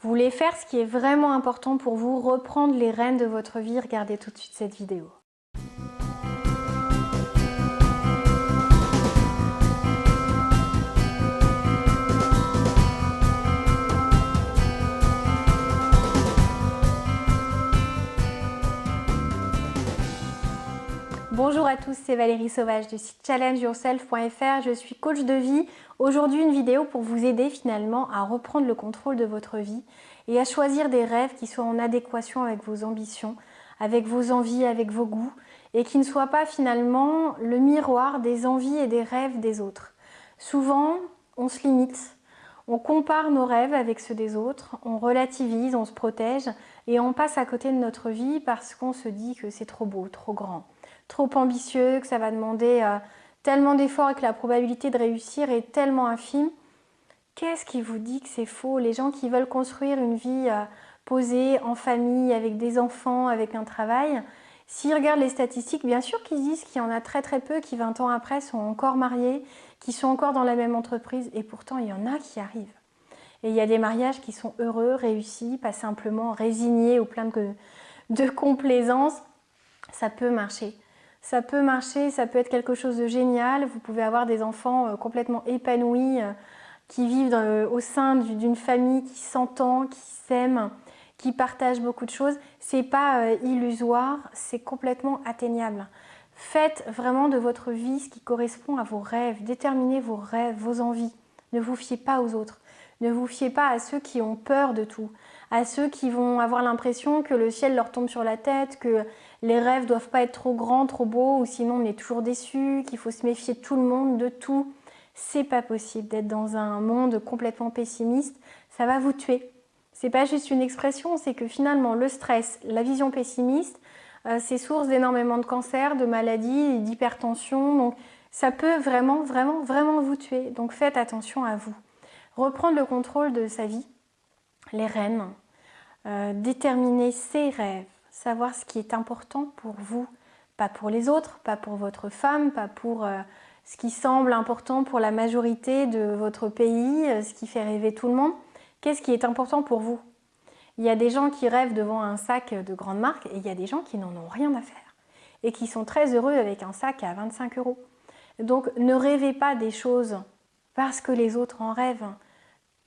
Vous voulez faire ce qui est vraiment important pour vous, reprendre les rênes de votre vie, regardez tout de suite cette vidéo. Bonjour à tous, c'est Valérie Sauvage du site challengeyourself.fr. Je suis coach de vie. Aujourd'hui, une vidéo pour vous aider finalement à reprendre le contrôle de votre vie et à choisir des rêves qui soient en adéquation avec vos ambitions, avec vos envies, avec vos goûts et qui ne soient pas finalement le miroir des envies et des rêves des autres. Souvent, on se limite, on compare nos rêves avec ceux des autres, on relativise, on se protège et on passe à côté de notre vie parce qu'on se dit que c'est trop beau, trop grand, trop ambitieux, que ça va demander tellement d'efforts et que la probabilité de réussir est tellement infime. Qu'est-ce qui vous dit que c'est faux? Les gens qui veulent construire une vie posée, en famille, avec des enfants, avec un travail, s'ils regardent les statistiques, bien sûr qu'ils disent qu'il y en a très très peu qui 20 ans après sont encore mariés, qui sont encore dans la même entreprise et pourtant il y en a qui arrivent. Et il y a des mariages qui sont heureux, réussis, pas simplement résignés ou plein de complaisance. Ça peut marcher. Ça peut marcher, ça peut être quelque chose de génial. Vous pouvez avoir des enfants complètement épanouis, qui vivent au sein d'une famille qui s'entend, qui s'aime, qui partage beaucoup de choses. C'est pas illusoire, c'est complètement atteignable. Faites vraiment de votre vie ce qui correspond à vos rêves. Déterminez vos rêves, vos envies. Ne vous fiez pas aux autres. Ne vous fiez pas à ceux qui ont peur de tout, à ceux qui vont avoir l'impression que le ciel leur tombe sur la tête, que les rêves doivent pas être trop grands, trop beaux, ou sinon on est toujours déçu, qu'il faut se méfier de tout le monde, de tout. C'est pas possible d'être dans un monde complètement pessimiste, ça va vous tuer. C'est pas juste une expression, c'est que finalement le stress, la vision pessimiste, c'est source d'énormément de cancers, de maladies, d'hypertension, donc ça peut vraiment vous tuer. Donc faites attention à vous. Reprendre le contrôle de sa vie, les rênes, déterminer ses rêves, savoir ce qui est important pour vous, pas pour les autres, pas pour votre femme, pas pour ce qui semble important pour la majorité de votre pays, ce qui fait rêver tout le monde. Qu'est-ce qui est important pour vous? Il y a des gens qui rêvent devant un sac de grande marque et il y a des gens qui n'en ont rien à faire et qui sont très heureux avec un sac à 25 €. Donc ne rêvez pas des choses parce que les autres en rêvent.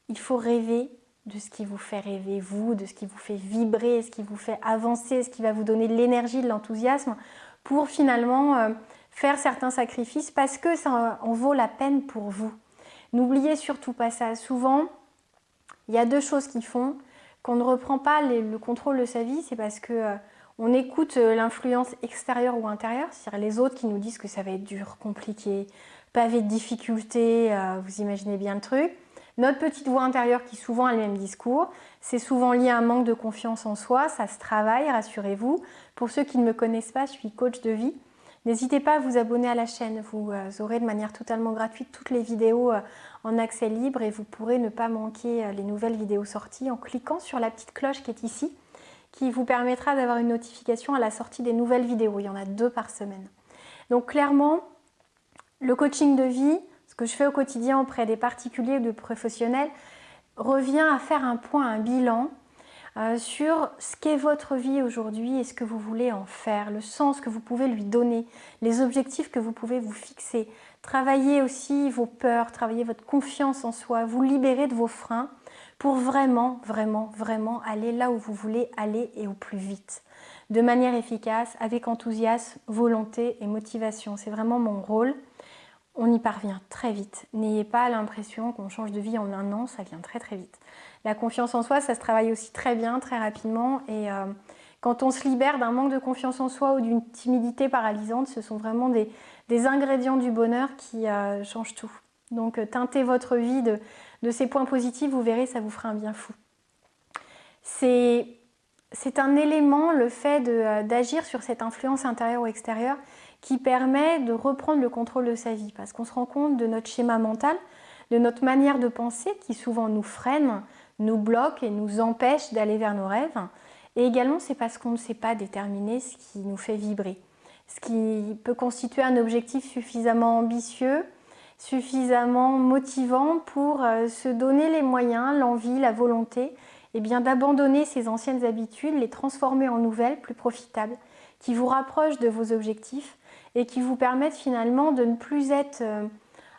Il faut rêver de ce qui vous fait rêver vous, de ce qui vous fait vibrer, ce qui vous fait avancer, ce qui va vous donner de l'énergie, de l'enthousiasme pour finalement faire certains sacrifices parce que ça en vaut la peine pour vous. N'oubliez surtout pas ça. Souvent, il y a deux choses qui font qu'on ne reprend pas le contrôle de sa vie, c'est parce que on écoute l'influence extérieure ou intérieure, c'est-à-dire les autres qui nous disent que ça va être dur, compliqué, pavé de difficultés, vous imaginez bien le truc. Notre petite voix intérieure qui souvent a le même discours, c'est souvent lié à un manque de confiance en soi, ça se travaille, rassurez-vous. Pour ceux qui ne me connaissent pas, je suis coach de vie. N'hésitez pas à vous abonner à la chaîne, vous aurez de manière totalement gratuite toutes les vidéos en accès libre et vous pourrez ne pas manquer les nouvelles vidéos sorties en cliquant sur la petite cloche qui est ici, qui vous permettra d'avoir une notification à la sortie des nouvelles vidéos. Il y en a 2 par semaine. Donc clairement, le coaching de vie, ce que je fais au quotidien auprès des particuliers ou de professionnels, revient à faire un point, un bilan sur ce qu'est votre vie aujourd'hui et ce que vous voulez en faire, le sens que vous pouvez lui donner, les objectifs que vous pouvez vous fixer. Travaillez aussi vos peurs, travaillez votre confiance en soi, vous libérer de vos freins pour vraiment aller là où vous voulez aller et au plus vite. De manière efficace, avec enthousiasme, volonté et motivation. C'est vraiment mon rôle. On y parvient très vite. N'ayez pas l'impression qu'on change de vie en un an, ça vient très vite. La confiance en soi, ça se travaille aussi très bien, très rapidement. Et quand on se libère d'un manque de confiance en soi ou d'une timidité paralysante, ce sont vraiment des ingrédients du bonheur qui changent tout. Donc teintez votre vie de ces points positifs, vous verrez, ça vous fera un bien fou. C'est un élément, le fait d'agir sur cette influence intérieure ou extérieure, qui permet de reprendre le contrôle de sa vie. Parce qu'on se rend compte de notre schéma mental, de notre manière de penser qui souvent nous freine, nous bloque et nous empêche d'aller vers nos rêves. Et également, c'est parce qu'on ne sait pas déterminer ce qui nous fait vibrer. Ce qui peut constituer un objectif suffisamment ambitieux, suffisamment motivant pour se donner les moyens, l'envie, la volonté eh bien d'abandonner ces anciennes habitudes, les transformer en nouvelles, plus profitables, qui vous rapprochent de vos objectifs et qui vous permettent finalement de ne plus être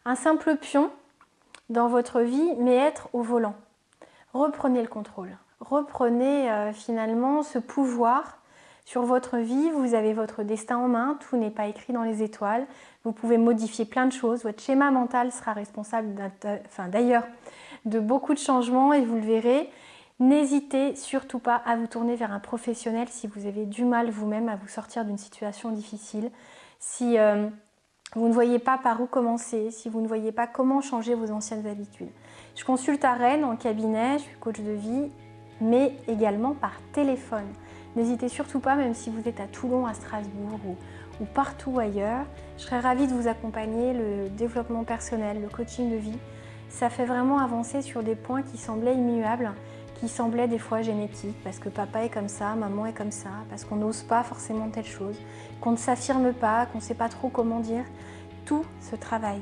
un simple pion dans votre vie, mais être au volant. Reprenez le contrôle. Reprenez finalement ce pouvoir sur votre vie. Vous avez votre destin en main, tout n'est pas écrit dans les étoiles. Vous pouvez modifier plein de choses. Votre schéma mental sera responsable d'ailleurs de beaucoup de changements et vous le verrez. N'hésitez surtout pas à vous tourner vers un professionnel si vous avez du mal vous-même à vous sortir d'une situation difficile. Si vous ne voyez pas par où commencer, si vous ne voyez pas comment changer vos anciennes habitudes. Je consulte à Rennes en cabinet, je suis coach de vie, mais également par téléphone. N'hésitez surtout pas, même si vous êtes à Toulon, à Strasbourg ou partout ailleurs. Je serais ravie de vous accompagner, le développement personnel, le coaching de vie. Ça fait vraiment avancer sur des points qui semblaient immuables, qui semblaient des fois génétiques, parce que papa est comme ça, maman est comme ça, parce qu'on n'ose pas forcément telle chose, qu'on ne s'affirme pas, qu'on ne sait pas trop comment dire. Tout se travaille.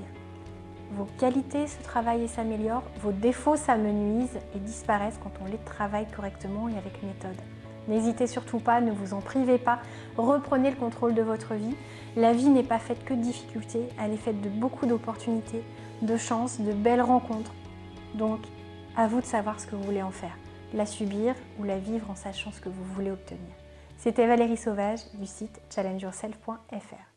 Vos qualités se travaillent et s'améliorent, vos défauts s'amenuisent et disparaissent quand on les travaille correctement et avec méthode. N'hésitez surtout pas, ne vous en privez pas, reprenez le contrôle de votre vie. La vie n'est pas faite que de difficultés, elle est faite de beaucoup d'opportunités, de chances, de belles rencontres. Donc, à vous de savoir ce que vous voulez en faire, la subir ou la vivre en sachant ce que vous voulez obtenir. C'était Valérie Sauvage du site challengeyourself.fr.